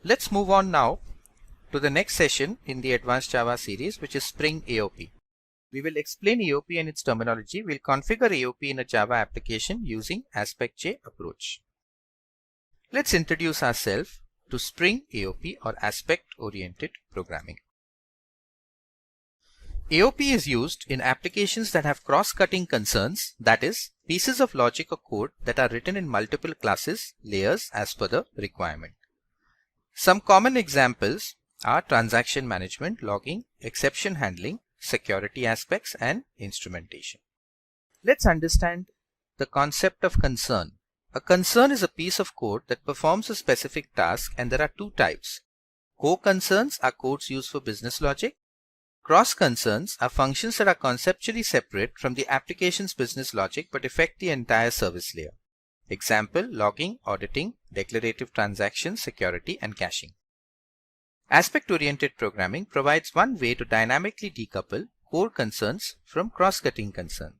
Let's move on now to the next session in the Advanced Java series, which is Spring AOP. We will explain AOP and its terminology. We'll configure AOP in a Java application using Aspect-J approach. Let's introduce ourselves to Spring AOP or Aspect-Oriented Programming. AOP is used in applications that have cross-cutting concerns, that is, pieces of logic or code that are written in multiple classes, layers as per the requirement. Some common examples are transaction management, logging, exception handling, security aspects, and instrumentation. Let's understand the concept of concern. A concern is a piece of code that performs a specific task, and there are two types. Core concerns are codes used for business logic. Cross concerns are functions that are conceptually separate from the application's business logic but affect the entire service layer. Example: logging, auditing, declarative transactions, security, and caching. Aspect-oriented programming provides one way to dynamically decouple core concerns from cross-cutting concerns.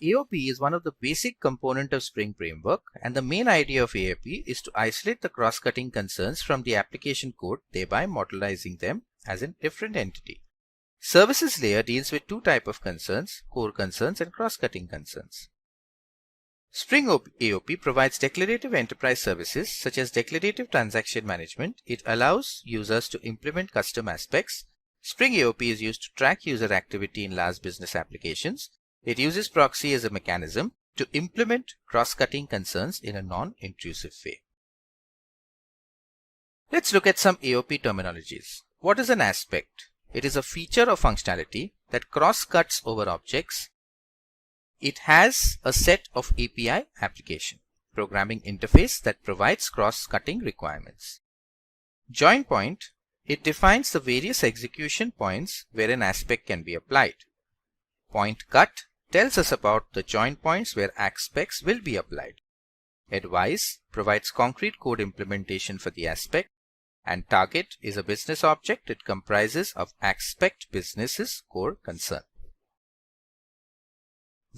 AOP is one of the basic components of Spring Framework, and the main idea of AOP is to isolate the cross-cutting concerns from the application code, thereby modularizing them as a different entity. Services layer deals with two types of concerns: core concerns and cross-cutting concerns. Spring AOP provides declarative enterprise services such as declarative transaction management. It allows users to implement custom aspects. Spring AOP is used to track user activity in large business applications. It uses proxy as a mechanism to implement cross-cutting concerns in a non-intrusive way. Let's look at some AOP terminologies. What is an aspect? It is a feature or functionality that cross-cuts over objects. It has a set of API application, programming interface that provides cross-cutting requirements. Join point, it defines the various execution points where an aspect can be applied. Point cut tells us about the join points where aspects will be applied. Advise provides concrete code implementation for the aspect. And target is a business object. It comprises of aspect business's core concern.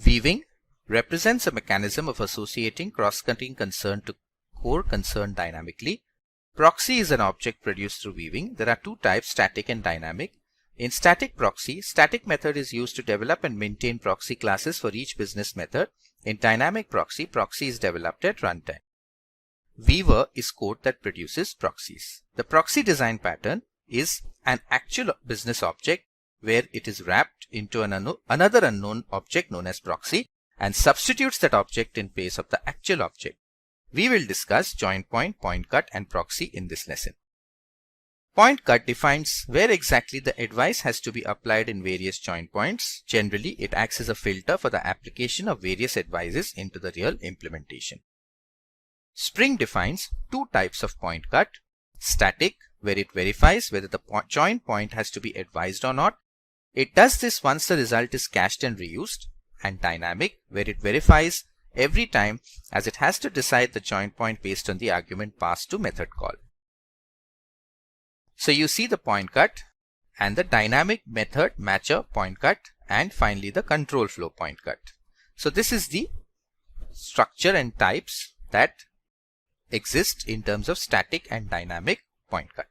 Weaving represents a mechanism of associating cross-cutting concern to core concern dynamically. Proxy is an object produced through weaving. There are two types, static and dynamic. In static proxy, static method is used to develop and maintain proxy classes for each business method. In dynamic proxy, proxy is developed at runtime. Weaver is code that produces proxies. The proxy design pattern is an actual business object where it is wrapped into another unknown object known as proxy and substitutes that object in place of the actual object. We will discuss join point, point cut, and proxy in this lesson. Point cut defines where exactly the advice has to be applied in various join points. Generally, it acts as a filter for the application of various advices into the real implementation. Spring defines two types of point cut: static, where it verifies whether the join point has to be advised or not. It does this once the result is cached and reused. And dynamic, where it verifies every time as it has to decide the join point based on the argument passed to method call. So you see the point cut and the dynamic method matcher point cut, and finally the control flow point cut. So this is the structure and types that exist in terms of static and dynamic point cut.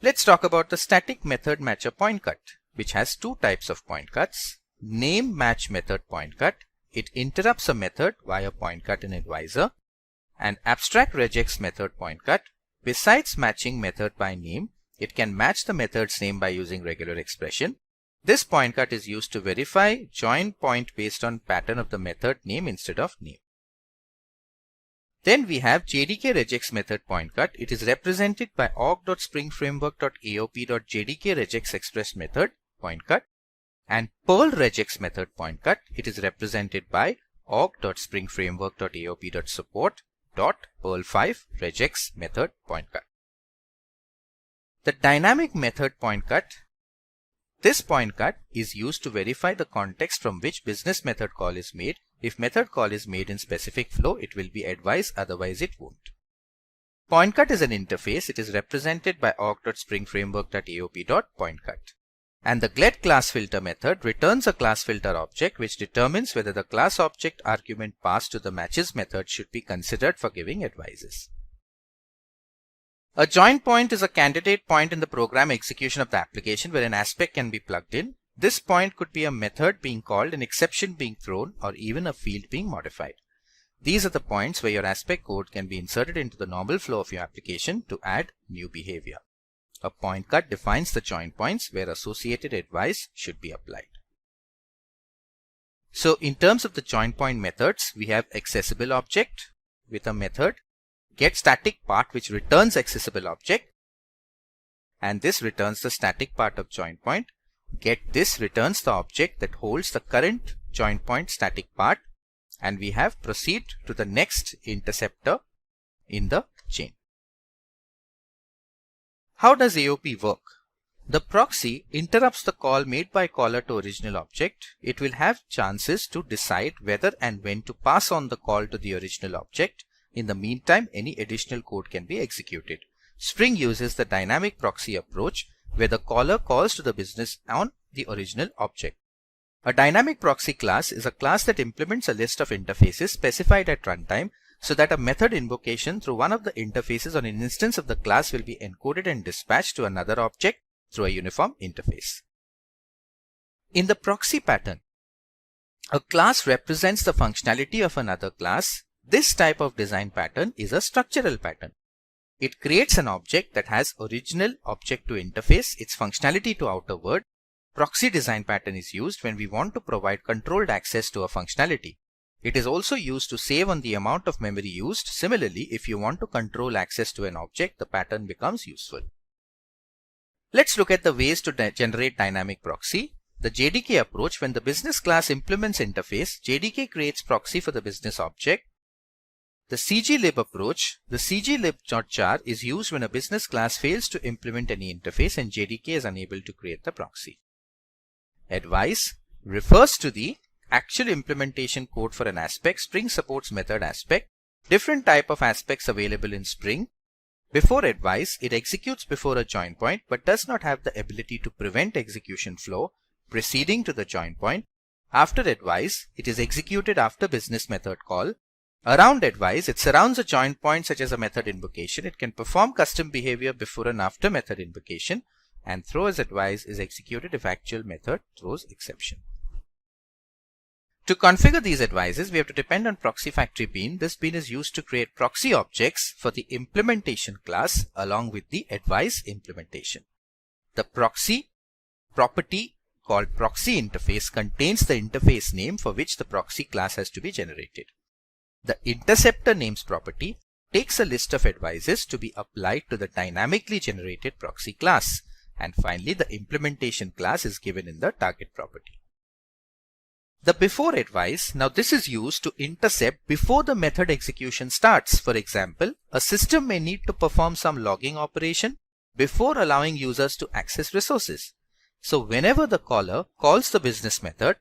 Let's talk about the static method matcher point cut, which has two types of point cuts. Name match method point cut. It interrupts a method via point cut in advisor. And abstract regex method point cut. Besides matching method by name, it can match the method's name by using regular expression. This point cut is used to verify join point based on pattern of the method name instead of name. Then we have JDK regex method point cut. It is represented by org.springframework.aop.jdk regex express method point cut, and Perl regex method point cut. It is represented by org.springframework.aop.support.perl5 regex method point cut. The dynamic method point cut. This point cut is used to verify the context from which business method call is made. If method call is made in specific flow, it will be advised, otherwise it won't. Point cut is an interface. It is represented by org.springframework.aop.pointcut. And the getClassFilter method returns a classFilter object which determines whether the class object argument passed to the matches method should be considered for giving advices. A join point is a candidate point in the program execution of the application where an aspect can be plugged in. This point could be a method being called, an exception being thrown, or even a field being modified. These are the points where your aspect code can be inserted into the normal flow of your application to add new behavior. A point cut defines the join points where associated advice should be applied. So in terms of the join point methods, we have accessible object with a method, getStaticPart which returns accessible object, and this returns the static part of join point. GetThis returns the object that holds the current join point static part, and we have proceed to the next interceptor in the chain. How does AOP work? The proxy interrupts the call made by caller to original object. It will have chances to decide whether and when to pass on the call to the original object. In the meantime, any additional code can be executed. Spring uses the dynamic proxy approach where the caller calls to the business on the original object. A dynamic proxy class is a class that implements a list of interfaces specified at runtime so that a method invocation through one of the interfaces on an instance of the class will be encoded and dispatched to another object through a uniform interface. In the proxy pattern, a class represents the functionality of another class. This type of design pattern is a structural pattern. It creates an object that has original object to interface its functionality to outer world. Proxy design pattern is used when we want to provide controlled access to a functionality. It is also used to save on the amount of memory used. Similarly, if you want to control access to an object, the pattern becomes useful. Let's look at the ways to generate dynamic proxy. The JDK approach: when the business class implements interface, JDK creates proxy for the business object. The CGLib approach: the CGLib.jar is used when a business class fails to implement any interface and JDK is unable to create the proxy. Advice refers to the actual implementation code for an aspect. Spring supports method aspect. Different type of aspects available in Spring. Before advice, it executes before a join point but does not have the ability to prevent execution flow preceding to the join point. After advice, it is executed after business method call. Around advice, it surrounds a join point such as a method invocation. It can perform custom behavior before and after method invocation, and throw as advice is executed if actual method throws exception. To configure these advices, we have to depend on proxy factory bean. This bean is used to create proxy objects for the implementation class along with the advice implementation. The proxy property called proxy interface contains the interface name for which the proxy class has to be generated. The interceptor names property takes a list of advices to be applied to the dynamically generated proxy class. And finally, the implementation class is given in the target property. The before advice, now this is used to intercept before the method execution starts. For example, a system may need to perform some logging operation before allowing users to access resources. So whenever the caller calls the business method,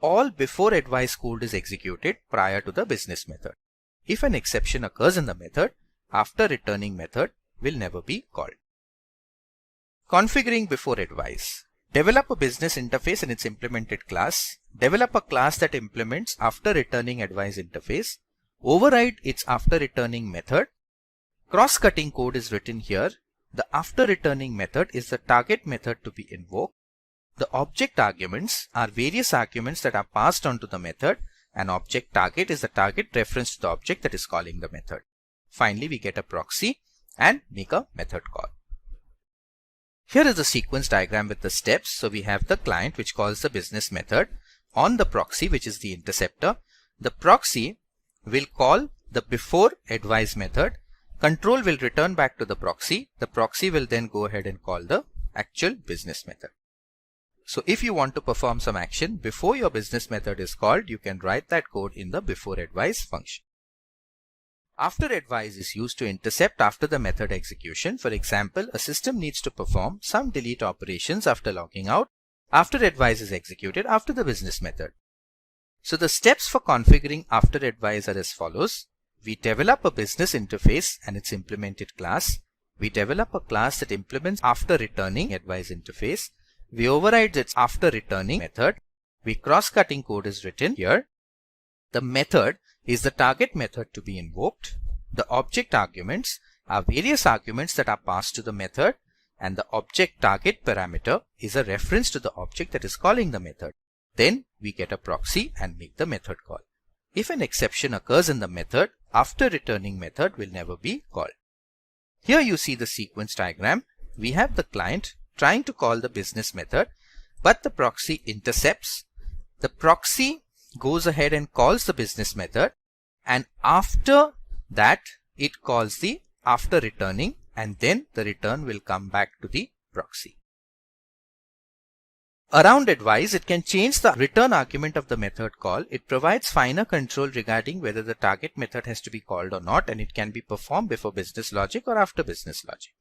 all before advice code is executed prior to the business method. If an exception occurs in the method, after returning method will never be called. Configuring before advice. Develop a business interface in its implemented class. Develop a class that implements after returning advice interface. Override its after returning method. Cross-cutting code is written here. The after returning method is the target method to be invoked. The object arguments are various arguments that are passed on to the method, and object target is the target reference to the object that is calling the method. Finally, we get a proxy and make a method call. Here is the sequence diagram with the steps. So we have the client which calls the business method on the proxy, which is the interceptor. The proxy will call the before advice method. Control will return back to the proxy. The proxy will then go ahead and call the actual business method. So if you want to perform some action before your business method is called, you can write that code in the before advice function. After advice is used to intercept after the method execution. For example, a system needs to perform some delete operations after logging out. After advice is executed after the business method. So the steps for configuring after advice are as follows. We develop a business interface and its implemented class. We develop a class that implements after returning advice interface. we override its after returning method. Cross-cutting code is written here. The method is the target method to be invoked. The object arguments are various arguments that are passed to the method, and the object target parameter is a reference to the object that is calling the method. Then we get a proxy and make the method call. If an exception occurs in the method, after returning method will never be called. Here you see the sequence diagram. We have the client trying to call the business method, but the proxy intercepts. The proxy goes ahead and calls the business method, and after that it calls the after returning, and then the return will come back to the proxy. Around advice, it can change the return argument of the method call. It provides finer control regarding whether the target method has to be called or not, and it can be performed before business logic or after business logic.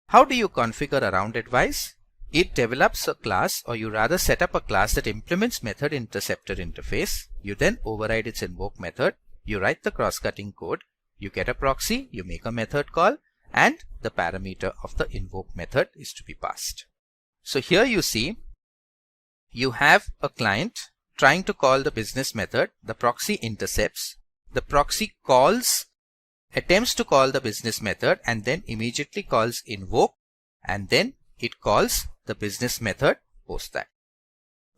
How do you configure around advice? It develops a class, or you rather set up a class that implements method interceptor interface. You then override its invoke method. You write the cross-cutting code. You get a proxy. You make a method call, and the parameter of the invoke method is to be passed. So here you see, you have a client trying to call the business method. The proxy intercepts. The proxy attempts to call the business method, and then immediately calls invoke, and then it calls the business method post that.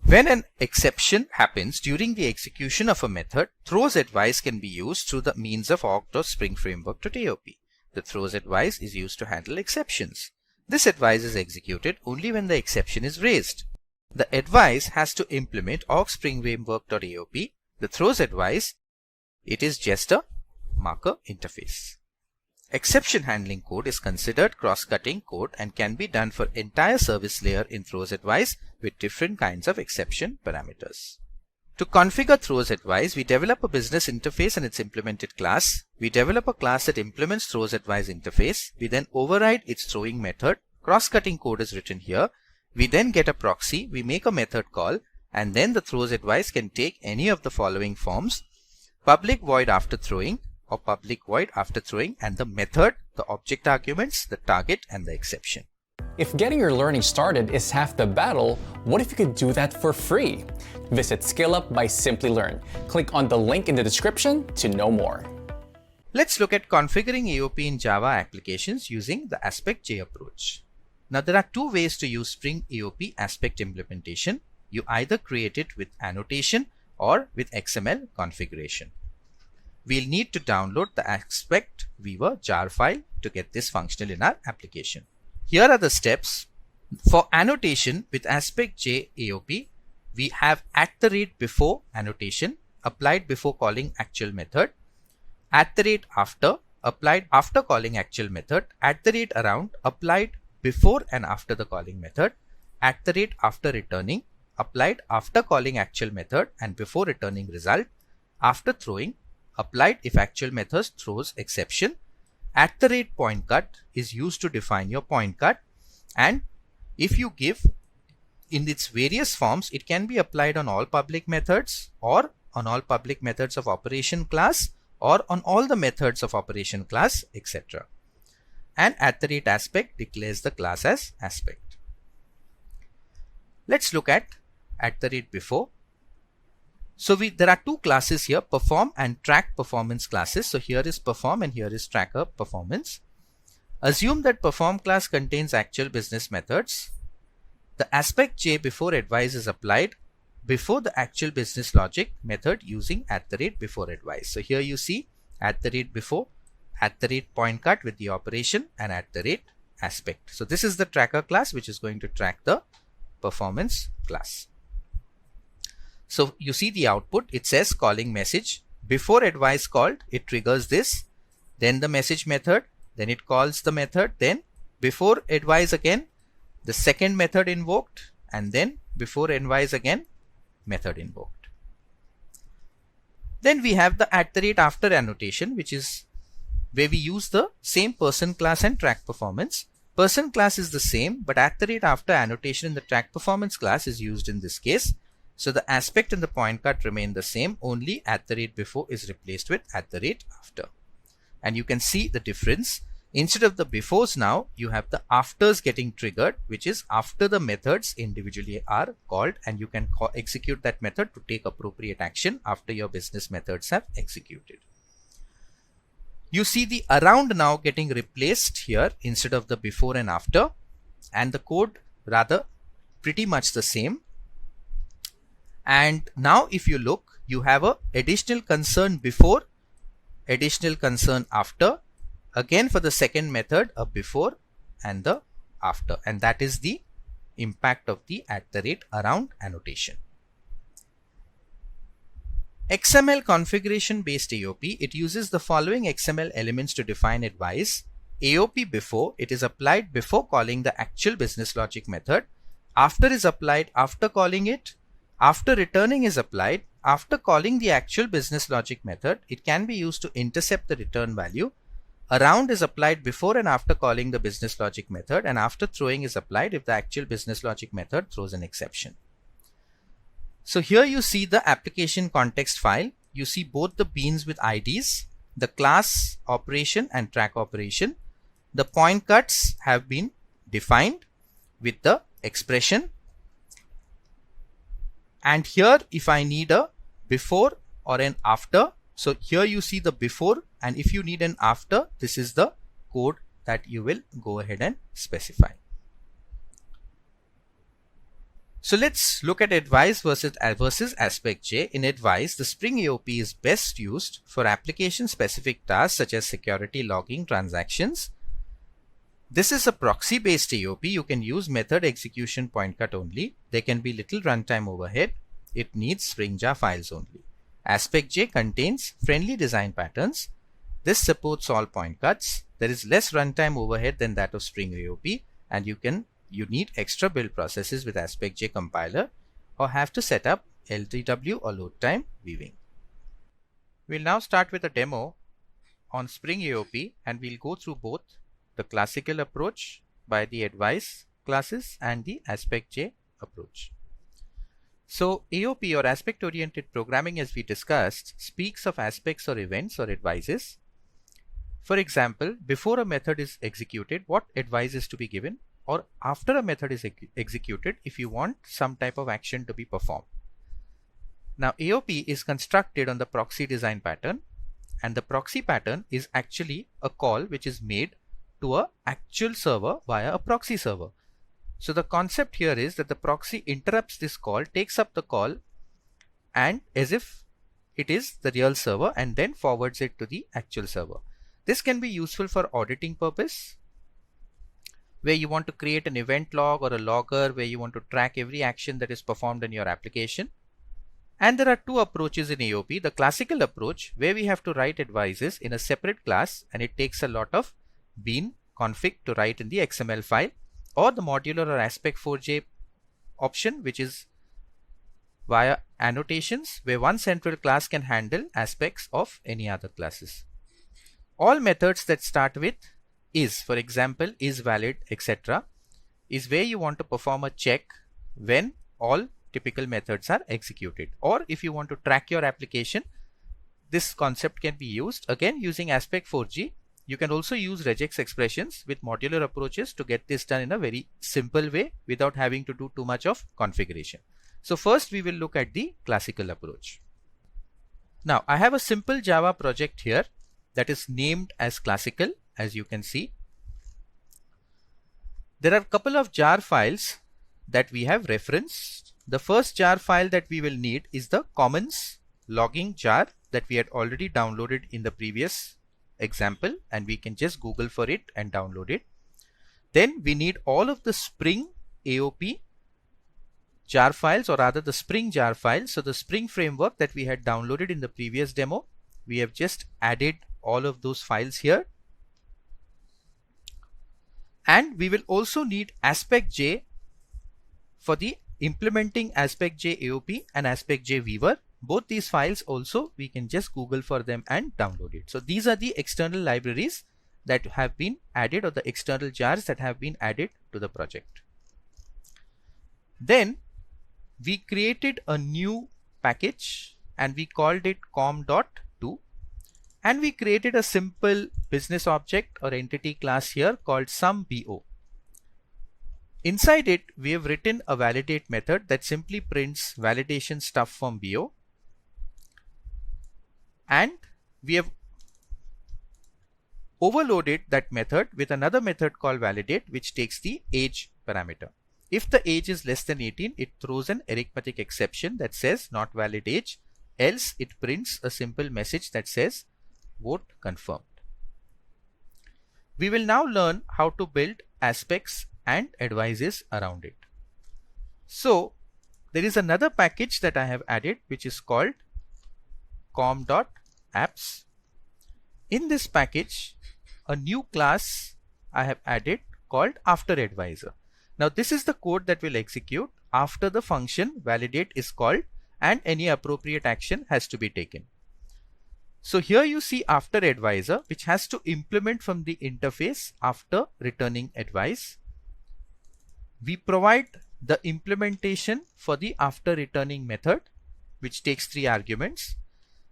When an exception happens during the execution of a method, throws advice can be used through the means of Spring Framework.aop. The throws advice is used to handle exceptions. This advice is executed only when the exception is raised. The advice has to implement Spring Framework.aop. The throws advice, it is just a marker interface. Exception handling code is considered cross-cutting code and can be done for entire service layer in throws advice with different kinds of exception parameters. To configure throws advice, we develop a business interface and its implemented class. We develop a class that implements throws advice interface. We then override its throwing method. Cross-cutting code is written here. We then get a proxy. We make a method call, and then the throws advice can take any of the following forms: public void after throwing, or public void after throwing, and the method, the object arguments, the target, and the exception. If getting your learning started is half the battle, what if you could do that for free? Visit SkillUp by Simplilearn. Click on the link in the description to know more. Let's look at configuring AOP in Java applications using the Aspect-J approach. Now there are two ways to use Spring AOP Aspect implementation. You either create it with annotation or with XML configuration. We'll need to download the Aspect Weaver jar file to get this functional in our application. Here are the steps. For annotation with Aspect-J AOP, we have @ before annotation applied before calling actual method, @ after applied after calling actual method, @ around applied before and after the calling method, @ after returning applied after calling actual method and before returning result, after throwing applied if actual method throws exception, @ point cut is used to define your point cut, and if you give in its various forms, it can be applied on all public methods or on all public methods of operation class or on all the methods of operation class, etc. And @ aspect declares the class as aspect. Let's look at @ before. So there are two classes here, perform and track performance classes. So here is perform and here is tracker performance. Assume that perform class contains actual business methods. The Aspect-J before advice is applied before the actual business logic method using @ before advice. So here you see @ before, @ point cut with the operation, and @ aspect. So this is the tracker class which is going to track the performance class. So you see the output, it says calling message. Before advice called, it triggers this, then the message method, then it calls the method, then before advice again, the second method invoked, and then before advice again, method invoked. Then we have the @ after annotation, which is where we use the same person class and track performance. Person class is the same, but @ after annotation in the track performance class is used in this case. So the aspect and the point cut remain the same, only @ before is replaced with @ after. And you can see the difference. Instead of the befores now, you have the afters getting triggered, which is after the methods individually are called, and you can execute that method to take appropriate action after your business methods have executed. You see the around now getting replaced here instead of the before and after, and the code rather pretty much the same. And now if you look, you have a additional concern before, additional concern after, again for the second method a before and the after, and that is the impact of the @around annotation. XML configuration based AOP, it uses the following XML elements to define advice. AOP before, it is applied before calling the actual business logic method. After is applied after calling it. After returning is applied after calling the actual business logic method. It can be used to intercept the return value. Around is applied before and after calling the business logic method, and after throwing is applied if the actual business logic method throws an exception. So here you see the application context file. You see both the beans with IDs, the class operation and track operation. The point cuts have been defined with the expression. And here if I need a before or an after, so here you see the before, and if you need an after, this is the code that you will go ahead and specify. So let's look at advice versus aspect J. In advice, the Spring AOP is best used for application specific tasks such as security logging transactions. This is a proxy based AOP. You can use method execution point cut only. There can be little runtime overhead. It needs Spring jar files only. Aspect J contains friendly design patterns. This supports all point cuts. There is less runtime overhead than that of Spring AOP, and you need extra build processes with Aspect J compiler or have to set up LTW or load time weaving. We'll now start with a demo on Spring AOP, and we'll go through both the classical approach by the advice classes and the Aspect J approach. So AOP, or aspect oriented programming, as we discussed, speaks of aspects or events or advices. For example, before a method is executed, what advice is to be given, or after a method is executed if you want some type of action to be performed. Now AOP is constructed on the proxy design pattern, and the proxy pattern is actually a call which is made to an actual server via a proxy server. So the concept here is that the proxy interrupts this call, takes up the call, and as if it is the real server, and then forwards it to the actual server. This can be useful for auditing purpose, where you want to create an event log or a logger where you want to track every action that is performed in your application. And there are two approaches in AOP. The classical approach, where we have to write advices in a separate class, and it takes a lot of bean config to write in the XML file, or the modular or aspect4j option, which is via annotations, where one central class can handle aspects of any other classes. All methods that start with is, for example, is valid, etc., is where you want to perform a check when all typical methods are executed. Or if you want to track your application, this concept can be used again using aspect4j. You can also use regex expressions with modular approaches to get this done in a very simple way without having to do too much of configuration. So first we will look at the classical approach. Now I have a simple Java project here that is named as classical, as you can see. There are a couple of jar files that we have referenced. The first jar file that we will need is the commons logging jar that we had already downloaded in the previous example, and we can just Google for it and download it. Then we need all of the Spring AOP jar files, or rather the Spring jar files. So the Spring framework that we had downloaded in the previous demo, we have just added all of those files here. And we will also need Aspect J for the implementing Aspect J AOP and Aspect J Weaver. Both these files also we can just Google for them and download it. So these are the external libraries that have been added, or the external jars that have been added to the project. Then we created a new package and we called it com.to, And we created a simple business object or entity class here called SumBO. Inside it, we have written a validate method that simply prints validation stuff from BO. And we have overloaded that method with another method called validate, which takes the age parameter. If the age is less than 18, it throws an arithmetic exception that says not valid age, else it prints a simple message that says vote confirmed. We will now learn how to build aspects and advices around it. So there is another package that I have added which is called com.apps. In this package, a new class I have added called afterAdvisor. Now this is the code that will execute after the function validate is called and any appropriate action has to be taken. So here you see afterAdvisor, which has to implement from the interface after returning advice. We provide the implementation for the after returning method, which takes 3 arguments.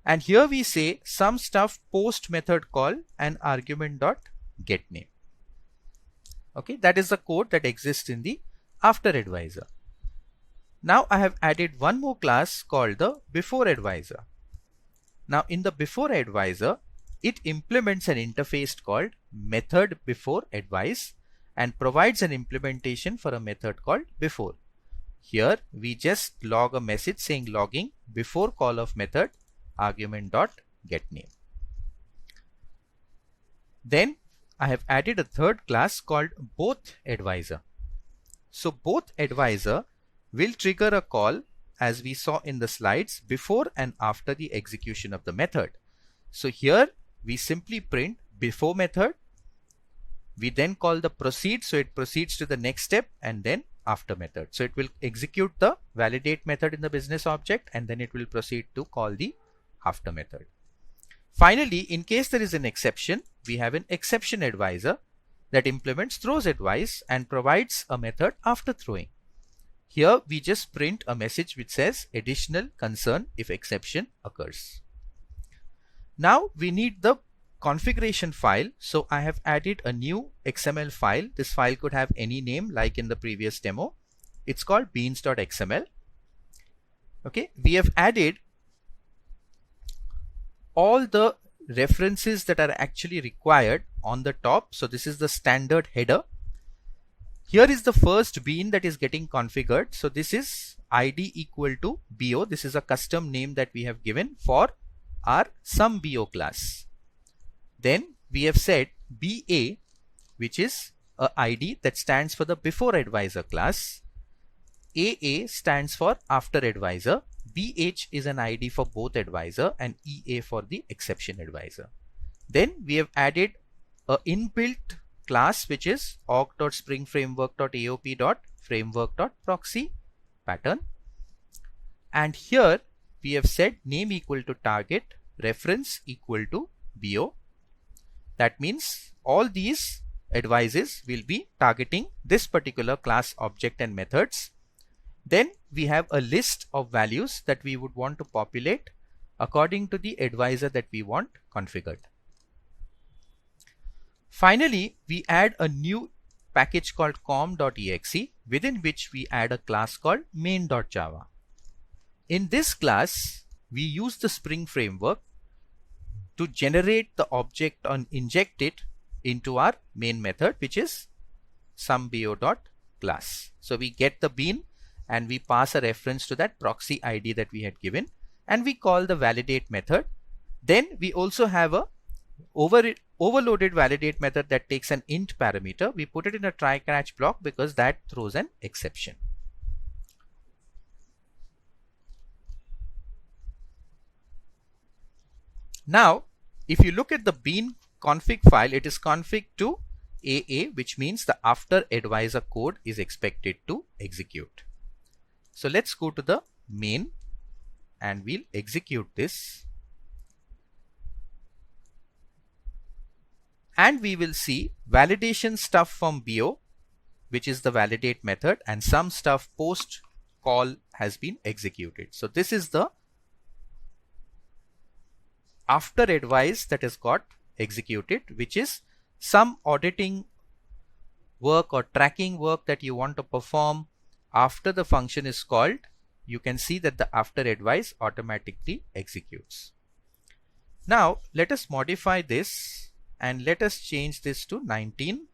And here we say some stuff post method call and argument dot get name. Okay, that is the code that exists in the afterAdvisor. Now I have added one more class called the beforeAdvisor. Now in the beforeAdvisor, it implements an interface called method beforeAdvise and provides an implementation for a method called before. Here we just log a message saying logging before call of method argument dot get name. Then I have added a third class called bothAdvisor. So bothAdvisor will trigger a call as we saw in the slides before and after the execution of the method. So here we simply print before method. We then call the proceed, so it proceeds to the next step, and then after method. So it will execute the validate method in the business object and then it will proceed to call the after method. Finally, in case there is an exception, we have an exception advisor that implements throws advice and provides a method after throwing. Here we just print a message which says additional concern if exception occurs. Now we need the configuration file. So I have added a new XML file. This file could have any name like in the previous demo. It's called beans.xml. Okay, we have added all the references that are actually required on the top. So this is the standard header. Here is the first bean that is getting configured. So this is ID equal to BO. This is a custom name that we have given for our SumBO class. Then we have said BA, which is a ID that stands for the beforeAdvisor class. AA stands for afterAdvisor. BH is an ID for bothAdvisor and EA for the exception advisor. Then we have added a inbuilt class which is org.springframework.aop.framework.proxy pattern. And here we have said name equal to target, reference equal to BO. That means all these advices will be targeting this particular class object and methods. Then we have a list of values that we would want to populate according to the advisor that we want configured. Finally, we add a new package called com.exe within which we add a class called main.java. In this class, we use the Spring Framework to generate the object and inject it into our main method, which is SumBO.class. So we get the bean and we pass a reference to that proxy ID that we had given and we call the validate method. Then we also have a overloaded validate method that takes an int parameter. We put it in a try catch block because that throws an exception. Now, if you look at the bean config file, it is config to AA, which means the afterAdvisor code is expected to execute. So let's go to the main and we'll execute this. And we will see validation stuff from BO, which is the validate method, and some stuff post call has been executed. So this is the after advice that has got executed, which is some auditing work or tracking work that you want to perform after the function is called. You can see that the after advice automatically executes. Now let us modify this and let us change this to 19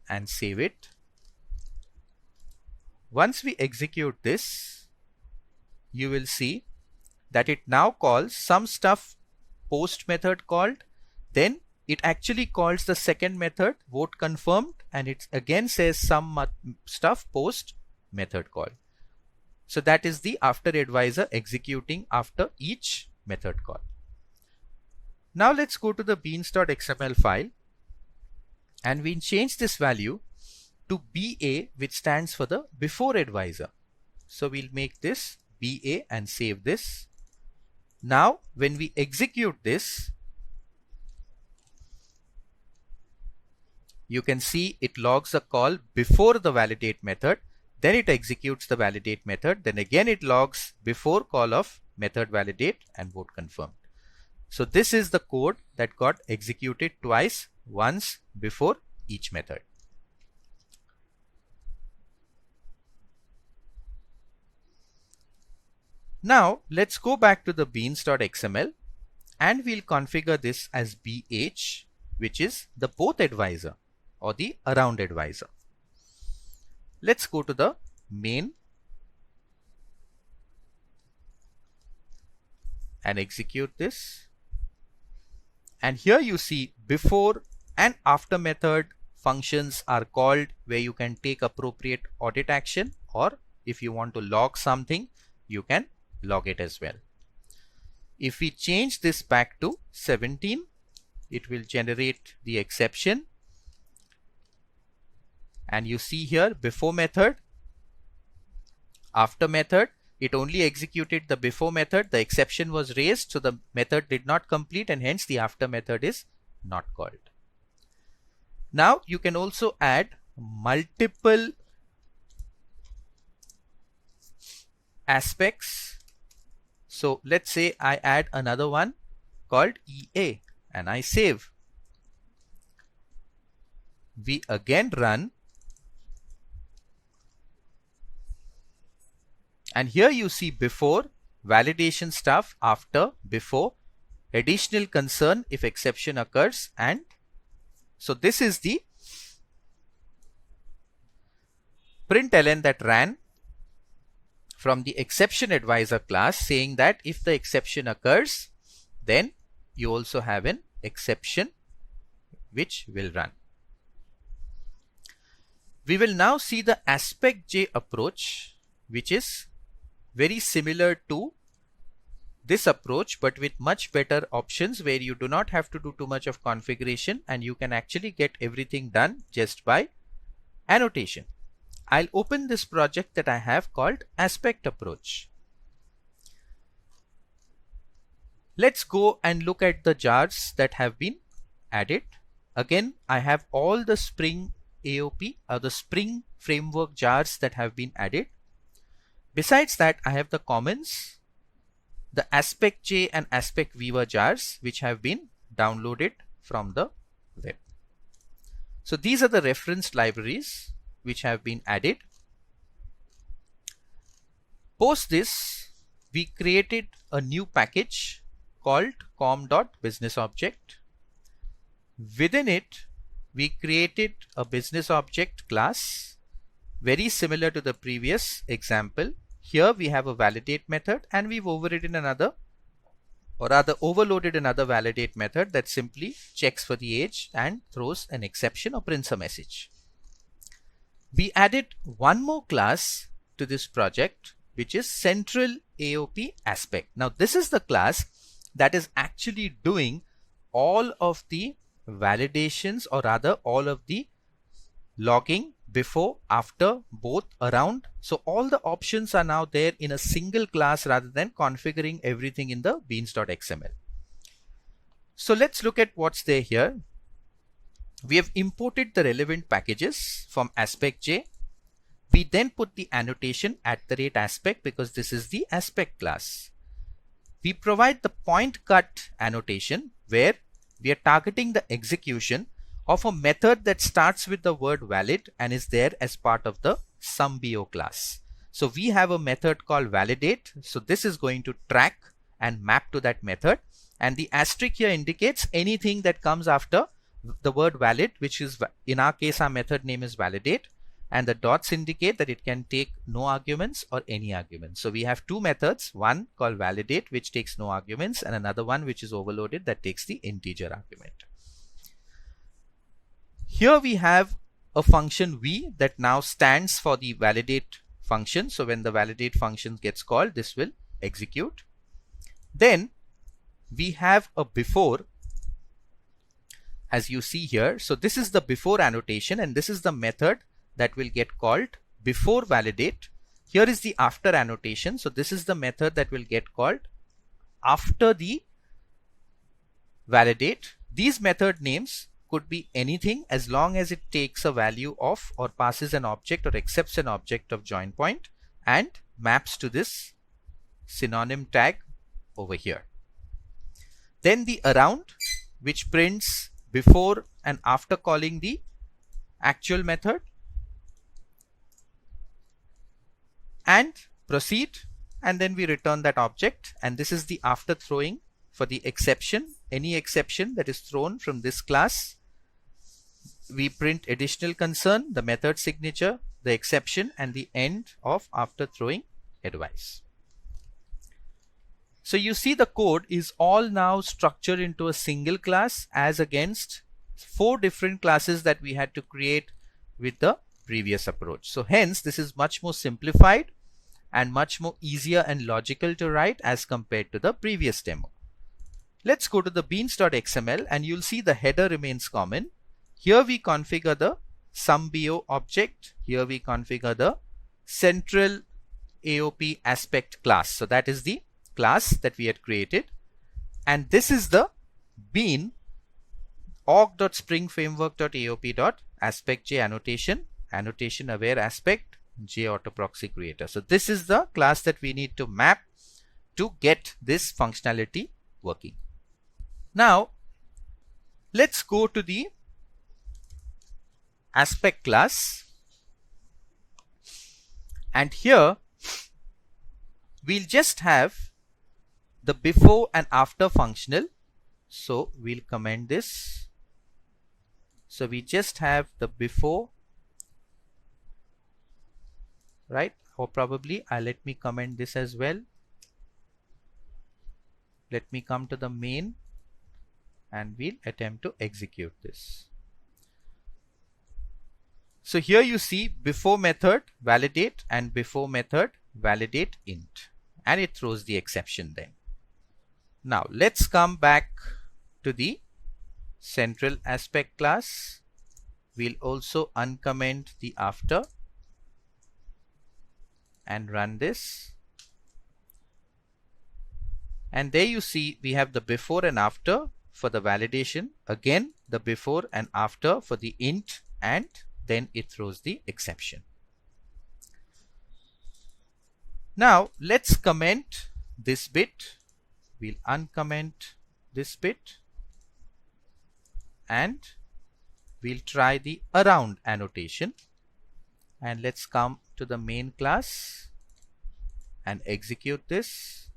and save it. Once we execute this, you will see that it now calls some stuff post method called, then it actually calls the second method vote confirmed, and it again says some stuff post method call. So that is the after advisor executing after each method call. Now let's go to the beans.xml file and we change this value to BA, which stands for the before advisor. So we'll make this BA and save this. Now when we execute this, you can see it logs a call before the validate method, then it executes the validate method, then again it logs before call of method validate and vote confirmed. So this is the code that got executed twice, once before each method. Now let's go back to the beans.xml and we'll configure this as BH, which is the both advisor or the around advisor. Let's go to the main and execute this. And here you see before and after method functions are called, where you can take appropriate audit action, or if you want to log something, you can log it as well. If we change this back to 17, it will generate the exception. And you see here before method, after method, it only executed the before method, the exception was raised, so the method did not complete and hence the after method is not called. Now you can also add multiple aspects. So let's say I add another one called EA and I save. We again run. And here you see before, validation stuff, after, before, additional concern if exception occurs, and so this is the println that ran from the exception advisor class, saying that if the exception occurs, then you also have an exception which will run. We will now see the AspectJ approach, which is very similar to this approach, but with much better options, where you do not have to do too much of configuration and you can actually get everything done just by annotation. I'll open this project that I have called Aspect Approach. Let's go and look at the jars that have been added. Again, I have all the Spring AOP or the Spring framework jars that have been added. Besides that, I have the commons, the AspectJ and AspectViewer jars, which have been downloaded from the web. So these are the referenced libraries which have been added. Post this, we created a new package called com.businessObject. Within it, we created a business object class, very similar to the previous example. Here we have a validate method and we've overridden another, or rather overloaded another validate method that simply checks for the age and throws an exception or prints a message. We added one more class to this project, which is Central AOP Aspect. Now this is the class that is actually doing all of the validations, or rather all of the logging before, after, both, around. So all the options are now there in a single class rather than configuring everything in the beans.xml. So let's look at what's there here. We have imported the relevant packages from AspectJ. We then put the annotation @aspect because this is the aspect class. we provide the point cut annotation where we are targeting the execution of a method that starts with the word valid and is there as part of the SumBO class. So we have a method called validate. So this is going to track and map to that method, and the asterisk here indicates anything that comes after the word valid, which is, in our case, our method name is validate, and the dots indicate that it can take no arguments or any arguments. So we have two methods, one called validate, which takes no arguments, and another one which is overloaded that takes the integer argument. Here we have a function v that now stands for the validate function. So when the validate function gets called, this will execute. Then we have a before, as you see here. So this is the before annotation, and this is the method that will get called before validate. Here is the after annotation. So this is the method that will get called after the validate. These method names could be anything as long as it takes a value of or passes an object or accepts an object of join point and maps to this synonym tag over here. Then the around, which prints before and after calling the actual method, and proceed, and then we return that object. And this is the after throwing for the exception. Any exception that is thrown from this class, we print additional concern, the method signature, the exception, and the end of after throwing advice. So you see the code is all now structured into a single class as against 4 different classes that we had to create with the previous approach. So hence this is much more simplified and much more easier and logical to write as compared to the previous demo. Let's go to the beans.xml and you'll see the header remains common. Here we configure the SumBO object. Here we configure the central AOP aspect class. So that is the class that we had created, and this is the bean org.springframework.aop.aspect.j annotation aware aspect j auto proxy creator. So this is the class that we need to map to get this functionality working. Now let's go to the aspect class, and here we'll just have the before and after functional. So we'll comment this. So we just have the before, right? Or probably let me comment this as well. Let me come to the main and we'll attempt to execute this. So here you see before method validate and before method validate int, and it throws the exception then. Now let's come back to the central aspect class. We'll also uncomment the after and run this. And there you see we have the before and after for the validation, again the before and after for the int, and then it throws the exception. Now let's comment this bit. We'll uncomment this bit and we'll try the around annotation, and let's come to the main class and execute this.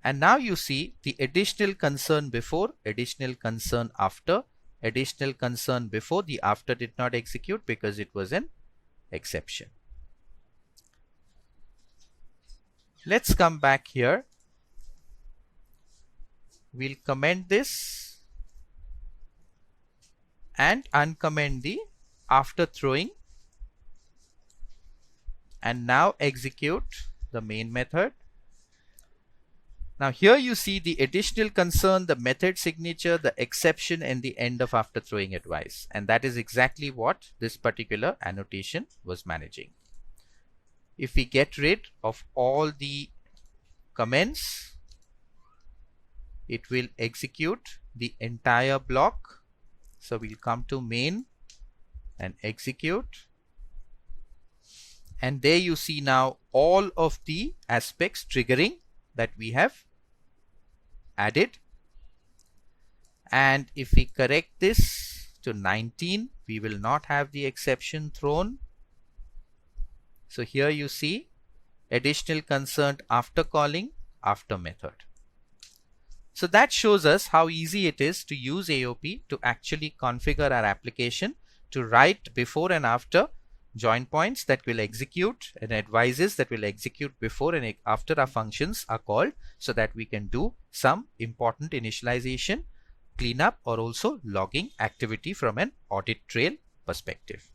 And now you see the additional concern before, additional concern after, additional concern before. The after did not execute because it was an exception. Let's come back here. We'll comment this and uncomment the after throwing, and now execute the main method. Now here you see the additional concern, the method signature, the exception, and the end of after throwing advice, and that is exactly what this particular annotation was managing. If we get rid of all the comments, it will execute the entire block. So we'll come to main and execute, and there you see now all of the aspects triggering that we have added. And if we correct this to 19, we will not have the exception thrown. So here you see additional concern after calling after method. So that shows us how easy it is to use AOP to actually configure our application to write before and after join points that will execute and advices that will execute before and after our functions are called, so that we can do some important initialization, cleanup, or also logging activity from an audit trail perspective.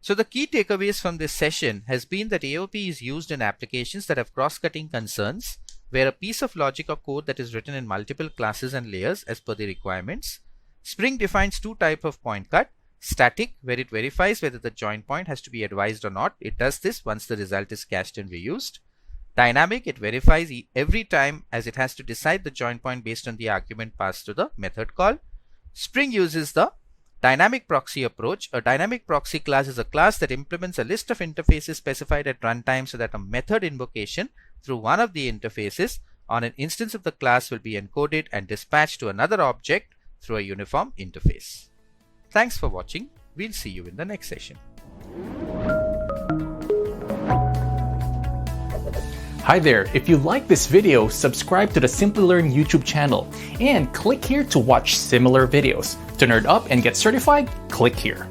So the key takeaways from this session has been that AOP is used in applications that have cross-cutting concerns, where a piece of logic or code that is written in multiple classes and layers as per the requirements. Spring defines two types of point cut. Static, where it verifies whether the join point has to be advised or not. It does this once the result is cached and reused. Dynamic, it verifies every time as it has to decide the join point based on the argument passed to the method call. Spring uses the dynamic proxy approach. A dynamic proxy class is a class that implements a list of interfaces specified at runtime so that a method invocation through one of the interfaces on an instance of the class will be encoded and dispatched to another object through a uniform interface. Thanks for watching. We'll see you in the next session. Hi there, if you like this video, subscribe to the Simply Learn YouTube channel and click here to watch similar videos. To nerd up and get certified, click here.